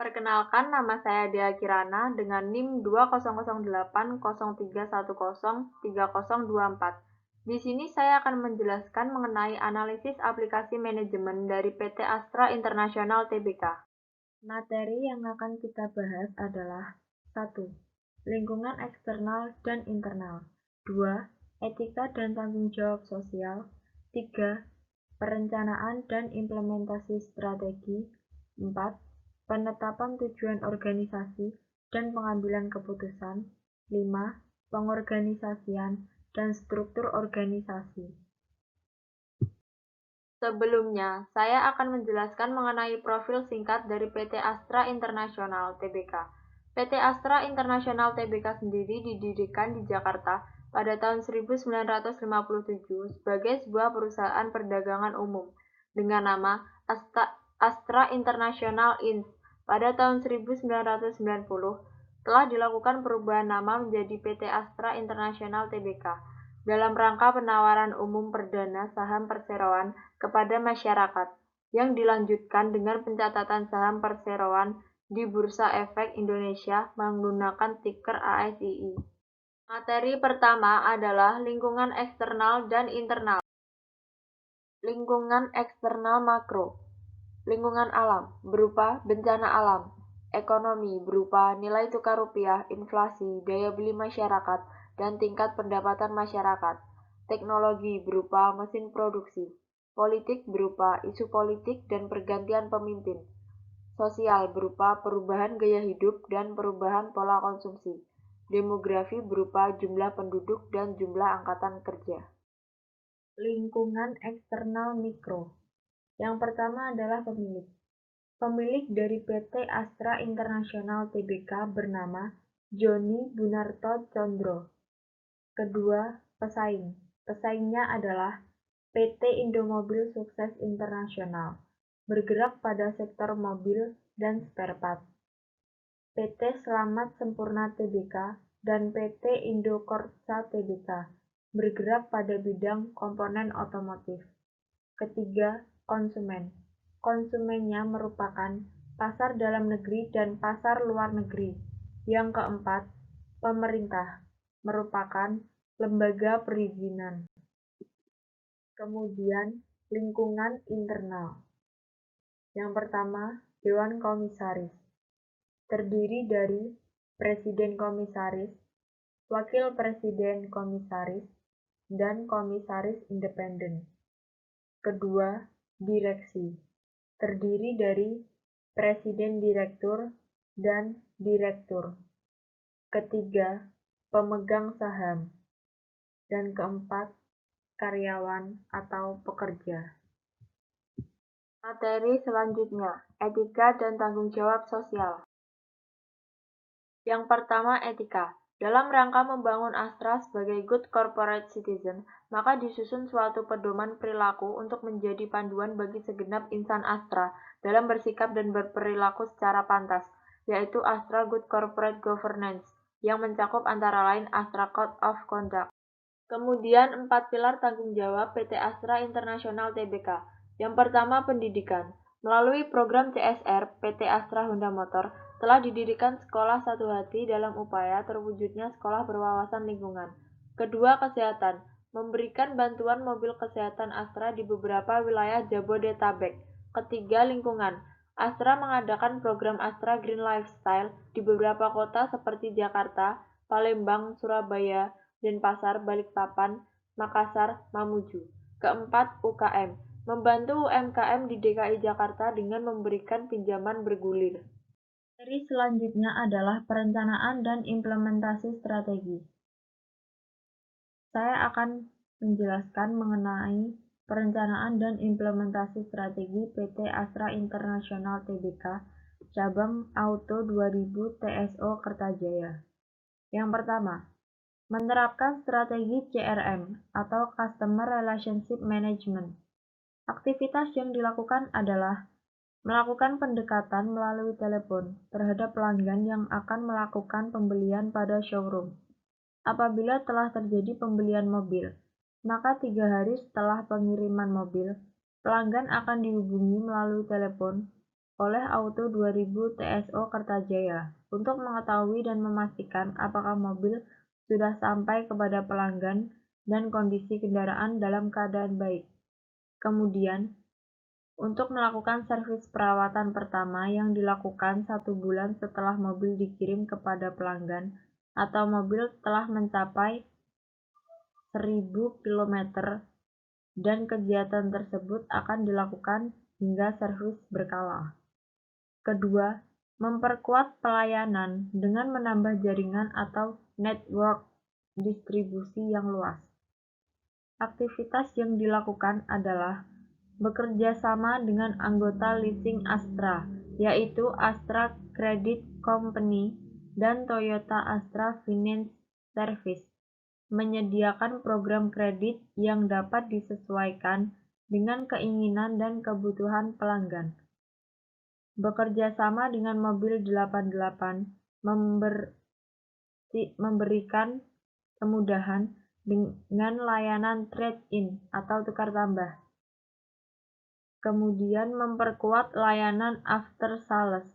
Perkenalkan, nama saya Dea Kirana dengan NIM 200803103024. Di sini saya akan menjelaskan mengenai analisis aplikasi manajemen dari PT Astra International Tbk. Materi yang akan kita bahas adalah 1. Lingkungan eksternal dan internal. 2. Etika dan tanggung jawab sosial. 3. Perencanaan dan implementasi strategi. 4. Penetapan tujuan organisasi dan pengambilan keputusan. 5. Pengorganisasian dan struktur organisasi. Sebelumnya, saya akan menjelaskan mengenai profil singkat dari PT Astra International Tbk. PT Astra International Tbk sendiri didirikan di Jakarta pada tahun 1957 sebagai sebuah perusahaan perdagangan umum dengan nama Astra International Inc. Pada tahun 1990 telah dilakukan perubahan nama menjadi PT Astra International Tbk dalam rangka penawaran umum perdana saham perseroan kepada masyarakat, yang dilanjutkan dengan pencatatan saham perseroan di Bursa Efek Indonesia menggunakan tiker ASII. Materi pertama adalah lingkungan eksternal dan internal. Lingkungan eksternal makro. Lingkungan alam berupa bencana alam. Ekonomi berupa nilai tukar rupiah, inflasi, daya beli masyarakat, dan tingkat pendapatan masyarakat. Teknologi berupa mesin produksi. Politik berupa isu politik dan pergantian pemimpin. Sosial berupa perubahan gaya hidup dan perubahan pola konsumsi. Demografi berupa jumlah penduduk dan jumlah angkatan kerja. Lingkungan eksternal mikro. Yang pertama adalah pemilik. Pemilik dari PT Astra International Tbk bernama Joni Bunarto Condro. Kedua, pesaing. Pesaingnya adalah PT Indomobil Sukses Internasional, bergerak pada sektor mobil dan spare part. PT Selamat Sempurna Tbk dan PT Indokorsa Tbk, bergerak pada bidang komponen otomotif. Ketiga, konsumen. Konsumennya merupakan pasar dalam negeri dan pasar luar negeri. Yang keempat, pemerintah merupakan lembaga perizinan. Kemudian, lingkungan internal. Yang pertama, Dewan Komisaris. Terdiri dari Presiden Komisaris, Wakil Presiden Komisaris, dan Komisaris Independen. Kedua, Direksi. Terdiri dari Presiden Direktur dan Direktur. Ketiga, pemegang saham. Dan keempat, karyawan atau pekerja. Materi selanjutnya, etika dan tanggung jawab sosial. Yang pertama, etika. Dalam rangka membangun Astra sebagai good corporate citizen, maka disusun suatu pedoman perilaku untuk menjadi panduan bagi segenap insan Astra dalam bersikap dan berperilaku secara pantas, yaitu Astra Good Corporate Governance, yang mencakup antara lain Astra Code of Conduct. Kemudian 4 pilar tanggung jawab PT Astra International Tbk. Yang pertama, pendidikan. Melalui program CSR, PT Astra Honda Motor telah didirikan sekolah satu hati dalam upaya terwujudnya sekolah berwawasan lingkungan. Kedua, kesehatan. Memberikan bantuan mobil kesehatan Astra di beberapa wilayah Jabodetabek. Ketiga, lingkungan. Astra mengadakan program Astra Green Lifestyle di beberapa kota seperti Jakarta, Palembang, Surabaya, Denpasar, Balikpapan, Makassar, Mamuju. Keempat, UKM. Membantu UMKM di DKI Jakarta dengan memberikan pinjaman bergulir. Materi selanjutnya adalah perencanaan dan implementasi strategi. Saya akan menjelaskan mengenai perencanaan dan implementasi strategi PT Astra International Tbk, cabang Auto 2000 TSO Kertajaya. Yang pertama, menerapkan strategi CRM atau Customer Relationship Management. Aktivitas yang dilakukan adalah melakukan pendekatan melalui telepon terhadap pelanggan yang akan melakukan pembelian pada showroom. Apabila telah terjadi pembelian mobil, maka 3 hari setelah pengiriman mobil, pelanggan akan dihubungi melalui telepon oleh Auto 2000 TSO Kertajaya untuk mengetahui dan memastikan apakah mobil sudah sampai kepada pelanggan dan kondisi kendaraan dalam keadaan baik. Kemudian, untuk melakukan servis perawatan pertama yang dilakukan 1 bulan setelah mobil dikirim kepada pelanggan atau mobil telah mencapai 1000 km dan kegiatan tersebut akan dilakukan hingga servis berkala. Kedua, memperkuat pelayanan dengan menambah jaringan atau network distribusi yang luas. Aktivitas yang dilakukan adalah bekerja sama dengan anggota leasing Astra, yaitu Astra Credit Company dan Toyota Astra Finance Service, menyediakan program kredit yang dapat disesuaikan dengan keinginan dan kebutuhan pelanggan. Bekerja sama dengan Mobil 88 memberikan kemudahan dengan layanan trade-in atau tukar tambah. Kemudian memperkuat layanan after sales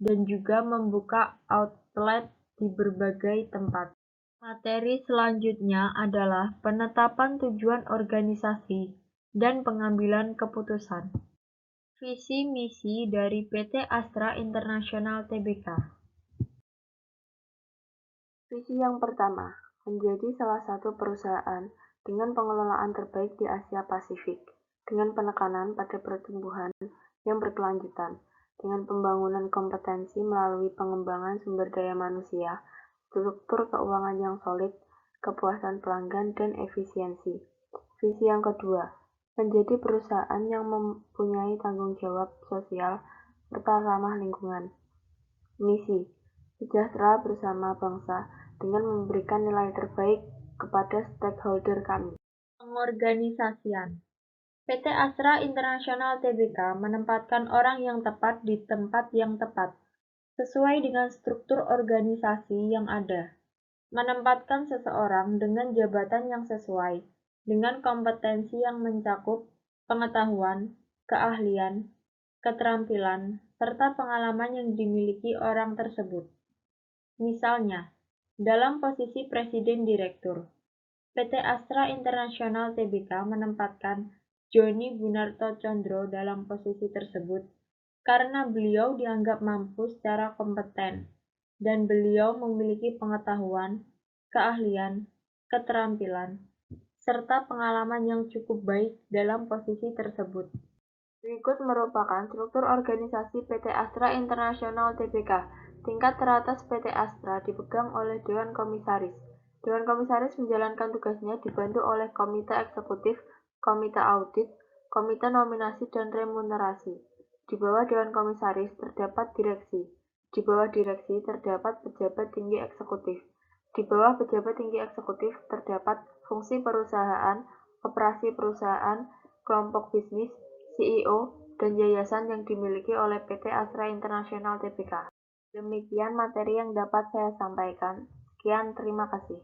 dan juga membuka outlet di berbagai tempat. Materi selanjutnya adalah penetapan tujuan organisasi dan pengambilan keputusan. Visi misi dari PT Astra International Tbk. Visi yang pertama, menjadi salah satu perusahaan dengan pengelolaan terbaik di Asia Pasifik, dengan penekanan pada pertumbuhan yang berkelanjutan, dengan pembangunan kompetensi melalui pengembangan sumber daya manusia, struktur keuangan yang solid, kepuasan pelanggan, dan efisiensi. Visi yang kedua, menjadi perusahaan yang mempunyai tanggung jawab sosial serta ramah lingkungan. Misi, sejahtera bersama bangsa dengan memberikan nilai terbaik kepada stakeholder kami. Pengorganisasian. PT Astra International Tbk menempatkan orang yang tepat di tempat yang tepat, sesuai dengan struktur organisasi yang ada. Menempatkan seseorang dengan jabatan yang sesuai, dengan kompetensi yang mencakup pengetahuan, keahlian, keterampilan, serta pengalaman yang dimiliki orang tersebut. Misalnya, dalam posisi Presiden Direktur, PT Astra International Tbk menempatkan Joni Gunarto Condro dalam posisi tersebut karena beliau dianggap mampu secara kompeten dan beliau memiliki pengetahuan, keahlian, keterampilan, serta pengalaman yang cukup baik dalam posisi tersebut. Berikut merupakan struktur organisasi PT Astra International Tbk. Tingkat teratas PT Astra dipegang oleh Dewan Komisaris. Dewan Komisaris menjalankan tugasnya dibantu oleh Komite Eksekutif, Komite Audit, Komite Nominasi dan Remunerasi. Di bawah Dewan Komisaris terdapat direksi. Di bawah direksi terdapat pejabat tinggi eksekutif. Di bawah pejabat tinggi eksekutif terdapat fungsi perusahaan, operasi perusahaan, kelompok bisnis, CEO, dan yayasan yang dimiliki oleh PT Astra International Tbk. Demikian materi yang dapat saya sampaikan. Sekian, terima kasih.